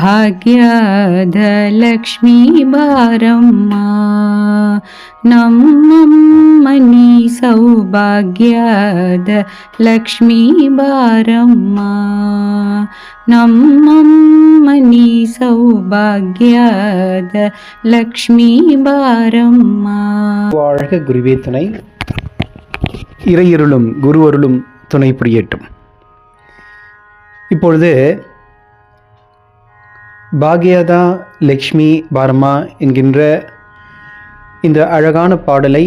ಭಾಗ್ಯದ ಲಕ್ಷ್ಮೀ ಬಾರಮ್ಮ ನಮ್ಮಮ್ಮನಿ ಸೌಭಾಗ್ಯದ ಲಕ್ಷ್ಮೀ ಬಾರಮ್ಮ ನಮ್ಮಮ್ಮನಿ ಸೌಭಾಗ್ಯದ லக்ஷ்மி பாரம்மா. வாழ்க குருவே துணை. இறையருளும் குருவருளும் துணை புரியட்டும். இப்பொழுது பாக்யதா லக்ஷ்மி பாரம்மா என்கின்ற இந்த அழகான பாடலை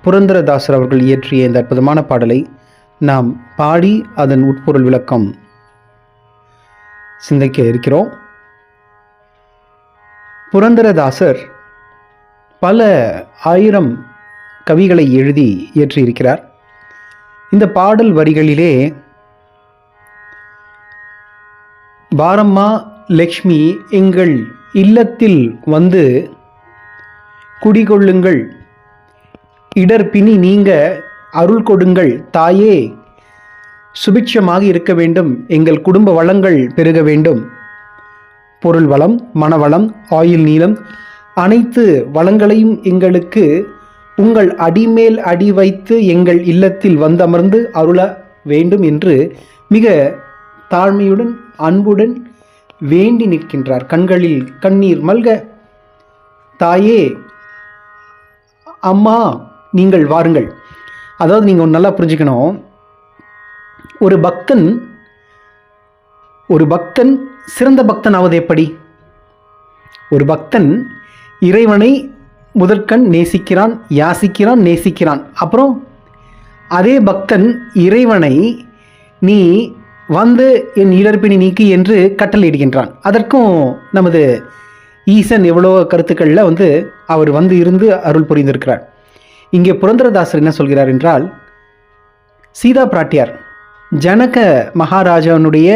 புரந்தரதாசர் அவர்கள் இயற்றிய இந்த அற்புதமான பாடலை நாம் பாடி அதன் உட்பொருள் விளக்கம் சிந்திக்க இருக்கிறோம். புரந்தரதாசர் பல ஆயிரம் கவிகளை எழுதி இயற்றியிருக்கிறார். இந்த பாடல் வரிகளிலே பாரம்மா லக்ஷ்மி எங்கள் இல்லத்தில் வந்து குடிகொள்ளுங்கள், இடர்பிணி நீங்க அருள் கொடுங்கள் தாயே, சுபிட்சமாக இருக்க வேண்டும், எங்கள் குடும்ப வளங்கள் பெருக வேண்டும், பொருள் வளம், மனவளம், ஆயுள் நீளம் அனைத்து வளங்களையும் எங்களுக்கு உங்கள் அடிமேல் அடி வைத்து எங்கள் இல்லத்தில் வந்தமர்ந்து அருள வேண்டும் என்று மிக தாழ்மையுடன் அன்புடன் வேண்டி நிற்கின்றார். கண்களில் கண்ணீர் மல்க, தாயே அம்மா நீங்கள் வாருங்கள். அதாவது நீங்கள் நல்லா புரிஞ்சுக்கணும், ஒரு பக்தன் சிறந்த பக்தன் ஆவது எப்படி? ஒரு பக்தன் இறைவனை முதற்கண் நேசிக்கிறான், யாசிக்கிறான், நேசிக்கிறான். அப்புறம் அதே பக்தன் இறைவனை நீ வந்து என் இடர்பிணி நீக்கி என்று கட்டளையிடுகின்றான். அதற்கும் நமது ஈசன் எவ்வளோ கருத்துக்களில் அவர் இருந்து அருள் புரிந்திருக்கிறார். இங்கே புரந்தரதாசர் என்ன சொல்கிறார் என்றால், சீதா பிராட்டியார் ஜனக மகாராஜாவுடைய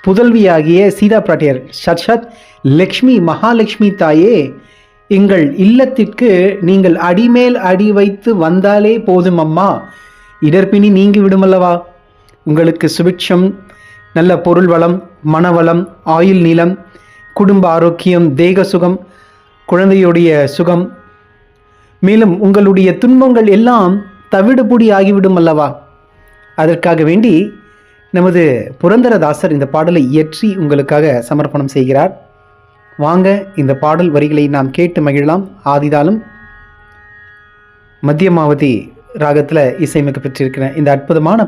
புதல்வியாகிய சீதா பிராட்டியார் சாட்சாத் லக்ஷ்மி மகாலட்சுமி தாயே, எங்கள் இல்லத்திற்கு நீங்கள் அடிமேல் அடி வைத்து வந்தாலே போதும் அம்மா, இடர்பிணி நீங்கி விடுமல்லவா, உங்களுக்கு சுபிட்சம், நல்ல பொருள் வளம், மனவளம், ஆயுள் நீளம், குடும்ப ஆரோக்கியம், தேக சுகம், குழந்தையுடைய சுகம், மேலும் உங்களுடைய துன்பங்கள் எல்லாம் தவிடுபொடி ஆகிவிடும் அல்லவா. அதற்காக வேண்டி நமது புரந்தரதாசர் இந்த பாடலை இயற்றி உங்களுக்காக சமர்ப்பணம் செய்கிறார். வாங்க இந்த பாடல் வரிகளை நாம் கேட்டு மகிழலாம். ஆதிதாலும் மத்தியமாவதி ராகத்தில் இசையமைக்க பெற்றிருக்கிற இந்த அற்புதமான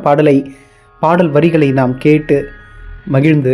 பாடல் வரிகளை நாம் கேட்டு மகிழ்ந்து